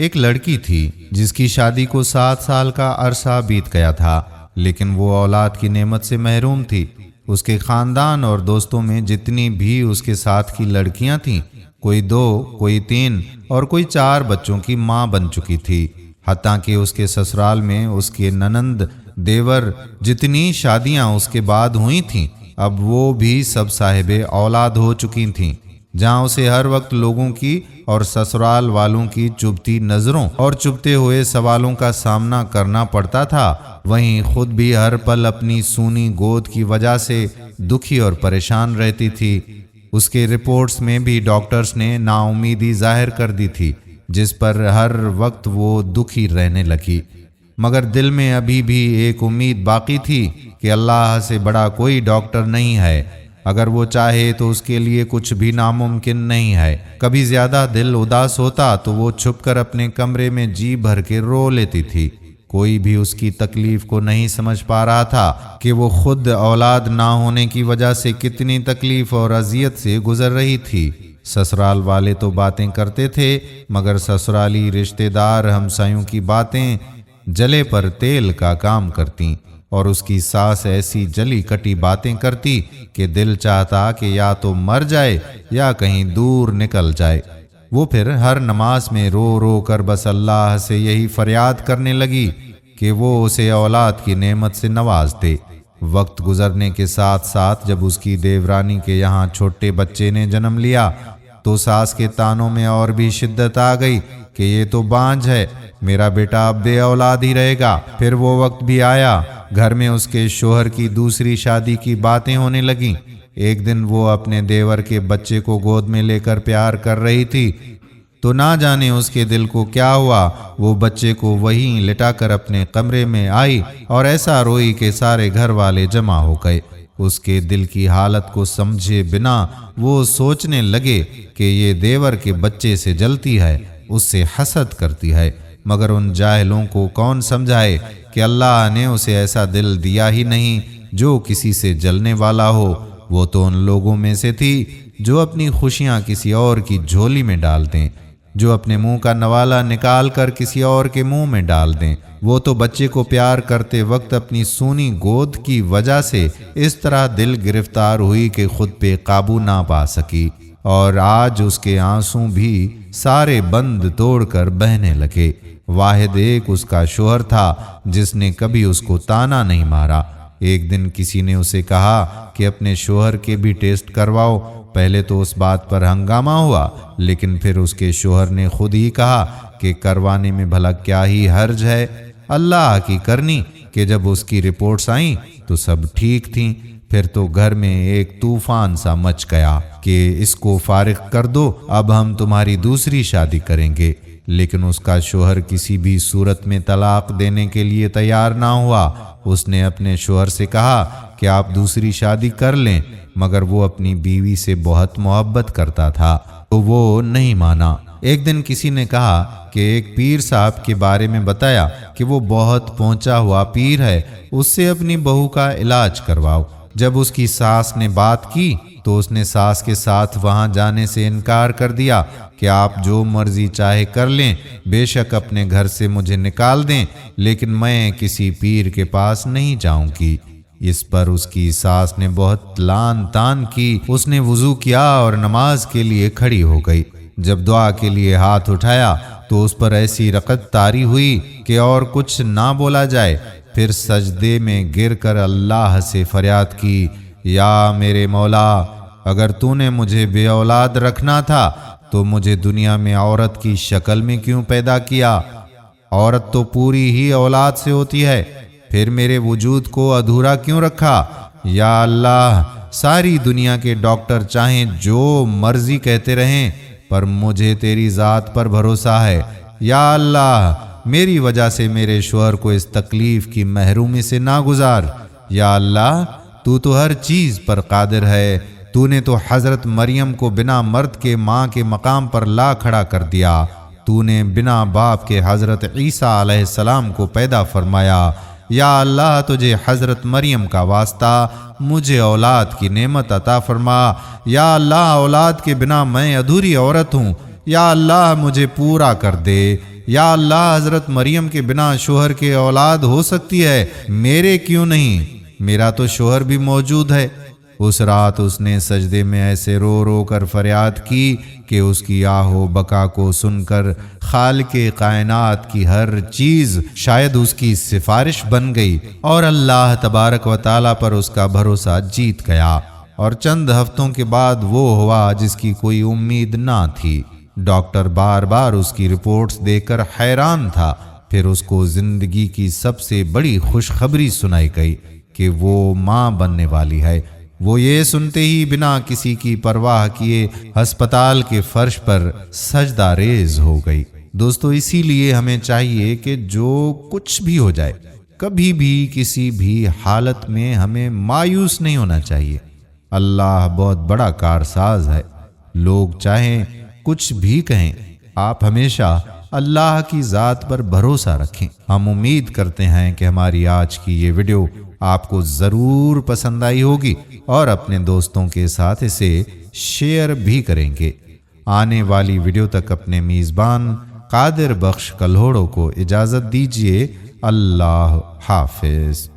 ایک لڑکی تھی جس کی شادی کو 7 سال کا عرصہ بیت گیا تھا، لیکن وہ اولاد کی نعمت سے محروم تھی۔ اس کے خاندان اور دوستوں میں جتنی بھی اس کے ساتھ کی لڑکیاں تھیں، کوئی 2، کوئی 3 اور کوئی 4 بچوں کی ماں بن چکی تھی۔ حتیٰ کہ اس کے سسرال میں اس کے ننند، دیور، جتنی شادیاں اس کے بعد ہوئی تھیں، اب وہ بھی سب صاحب اولاد ہو چکی تھیں۔ جہاں اسے ہر وقت لوگوں کی اور سسرال والوں کی چبھتی نظروں اور چبھتے ہوئے سوالوں کا سامنا کرنا پڑتا تھا، وہیں خود بھی ہر پل اپنی سونی گود کی وجہ سے دکھی اور پریشان رہتی تھی۔ اس کے رپورٹس میں بھی ڈاکٹرز نے نا امیدی ظاہر کر دی تھی، جس پر ہر وقت وہ دکھی رہنے لگی، مگر دل میں ابھی بھی ایک امید باقی تھی کہ اللہ سے بڑا کوئی ڈاکٹر نہیں ہے۔ اگر وہ چاہے تو اس کے لیے کچھ بھی ناممکن نہیں ہے۔ کبھی زیادہ دل اداس ہوتا تو وہ چھپ کر اپنے کمرے میں جی بھر کے رو لیتی تھی۔ کوئی بھی اس کی تکلیف کو نہیں سمجھ پا رہا تھا کہ وہ خود اولاد نہ ہونے کی وجہ سے کتنی تکلیف اور اذیت سے گزر رہی تھی۔ سسرال والے تو باتیں کرتے تھے، مگر سسرالی رشتہ دار ہمسایوں کی باتیں جلے پر تیل کا کام کرتیں، اور اس کی ساس ایسی جلی کٹی باتیں کرتی کہ دل چاہتا کہ یا تو مر جائے یا کہیں دور نکل جائے۔ وہ پھر ہر نماز میں رو رو کر بس اللہ سے یہی فریاد کرنے لگی کہ وہ اسے اولاد کی نعمت سے نواز دے۔ وقت گزرنے کے ساتھ ساتھ جب اس کی دیورانی کے یہاں چھوٹے بچے نے جنم لیا تو ساس کے تانوں میں اور بھی شدت آ گئی کہ یہ تو بانجھ ہے، میرا بیٹا اب بے اولاد ہی رہے گا۔ پھر وہ وقت بھی آیا، گھر میں اس کے شوہر کی دوسری شادی کی باتیں ہونے لگیں۔ ایک دن وہ اپنے دیور کے بچے کو گود میں لے کر پیار کر رہی تھی تو نہ جانے اس کے دل کو کیا ہوا، وہ بچے کو وہیں لٹا کر اپنے کمرے میں آئی اور ایسا روئی کہ سارے گھر والے جمع ہو گئے۔ اس کے دل کی حالت کو سمجھے بنا وہ سوچنے لگے کہ یہ دیور کے بچے سے جلتی ہے، اس سے حسد کرتی ہے، مگر ان جاہلوں کو کون سمجھائے کہ اللہ نے اسے ایسا دل دیا ہی نہیں جو کسی سے جلنے والا ہو۔ وہ تو ان لوگوں میں سے تھی جو اپنی خوشیاں کسی اور کی جھولی میں ڈال دیں، جو اپنے منہ کا نوالا نکال کر کسی اور کے منہ میں ڈال دیں۔ وہ تو بچے کو پیار کرتے وقت اپنی سونی گود کی وجہ سے اس طرح دل گرفتار ہوئی کہ خود پہ قابو نہ پا سکی، اور آج اس کے آنسوں بھی سارے بند توڑ کر بہنے لگے۔ واحد ایک اس کا شوہر تھا جس نے کبھی اس کو تانا نہیں مارا۔ ایک دن کسی نے اسے کہا کہ اپنے شوہر کے بھی ٹیسٹ کرواؤ۔ پہلے تو اس بات پر ہنگامہ ہوا، لیکن پھر اس کے شوہر نے خود ہی کہا کہ کروانے میں بھلا کیا ہی حرج ہے۔ اللہ کی کرنی کہ جب اس کی رپورٹس آئیں تو سب ٹھیک تھیں۔ پھر تو گھر میں ایک طوفان سا مچ گیا کہ اس کو فارغ کر دو، اب ہم تمہاری دوسری شادی کریں گے۔ لیکن اس کا شوہر کسی بھی صورت میں طلاق دینے کے لیے تیار نہ ہوا۔ اس نے اپنے شوہر سے کہا کہ آپ دوسری شادی کر لیں، مگر وہ اپنی بیوی سے بہت محبت کرتا تھا تو وہ نہیں مانا۔ ایک دن کسی نے کہا کہ ایک پیر صاحب کے بارے میں بتایا کہ وہ بہت پہنچا ہوا پیر ہے، اس سے اپنی بہو کا علاج کرواؤ۔ جب اس کی ساس نے بات کی تو اس نے ساس کے ساتھ وہاں جانے سے انکار کر دیا کہ آپ جو مرضی چاہے کر لیں، بے شک اپنے گھر سے مجھے نکال دیں، لیکن میں کسی پیر کے پاس نہیں جاؤں گی۔ اس پر اس کی ساس نے بہت لان تان کی۔ اس نے وضو کیا اور نماز کے لیے کھڑی ہو گئی۔ جب دعا کے لیے ہاتھ اٹھایا تو اس پر ایسی رقت طاری ہوئی کہ اور کچھ نہ بولا جائے۔ پھر سجدے میں گر کر اللہ سے فریاد کی، یا میرے مولا، اگر تو نے مجھے بے اولاد رکھنا تھا تو مجھے دنیا میں عورت کی شکل میں کیوں پیدا کیا؟ عورت تو پوری ہی اولاد سے ہوتی ہے، پھر میرے وجود کو ادھورا کیوں رکھا؟ یا اللہ، ساری دنیا کے ڈاکٹر چاہیں جو مرضی کہتے رہیں، پر مجھے تیری ذات پر بھروسہ ہے۔ یا اللہ، میری وجہ سے میرے شوہر کو اس تکلیف کی محرومی سے نہ گزار۔ یا اللہ، تو ہر چیز پر قادر ہے۔ تو نے تو حضرت مریم کو بنا مرد کے ماں کے مقام پر لا کھڑا کر دیا۔ تو نے بنا باپ کے حضرت عیسیٰ علیہ السلام کو پیدا فرمایا۔ یا اللہ، تجھے حضرت مریم کا واسطہ، مجھے اولاد کی نعمت عطا فرما۔ یا اللہ، اولاد کے بنا میں ادھوری عورت ہوں، یا اللہ مجھے پورا کر دے۔ یا اللہ حضرت مریم کے بنا شوہر کے اولاد ہو سکتی ہے، میرے کیوں نہیں؟ میرا تو شوہر بھی موجود ہے۔ اس رات اس نے سجدے میں ایسے رو رو کر فریاد کی کہ اس کی آہ و بکا کو سن کر خالق کائنات کی ہر چیز شاید اس کی سفارش بن گئی اور اللہ تبارک و تعالیٰ پر اس کا بھروسہ جیت گیا، اور چند ہفتوں کے بعد وہ ہوا جس کی کوئی امید نہ تھی۔ ڈاکٹر بار بار اس کی رپورٹس دیکھ کر حیران تھا۔ پھر اس کو زندگی کی سب سے بڑی خوشخبری سنائی گئی کہ وہ ماں بننے والی ہے۔ وہ یہ سنتے ہی بنا کسی کی پرواہ کیے ہسپتال کے فرش پر سجدہ ریز ہو گئی۔ دوستو، اسی لیے ہمیں چاہیے کہ جو کچھ بھی ہو جائے، کبھی بھی کسی بھی حالت میں ہمیں مایوس نہیں ہونا چاہیے۔ اللہ بہت بڑا کارساز ہے، لوگ چاہیں کچھ بھی کہیں، آپ ہمیشہ اللہ کی ذات پر بھروسہ رکھیں۔ ہم امید کرتے ہیں کہ ہماری آج کی یہ ویڈیو آپ کو ضرور پسند آئی ہوگی اور اپنے دوستوں کے ساتھ اسے شیئر بھی کریں گے۔ آنے والی ویڈیو تک اپنے میزبان قادر بخش کلہوڑو کو اجازت دیجیے۔ اللہ حافظ۔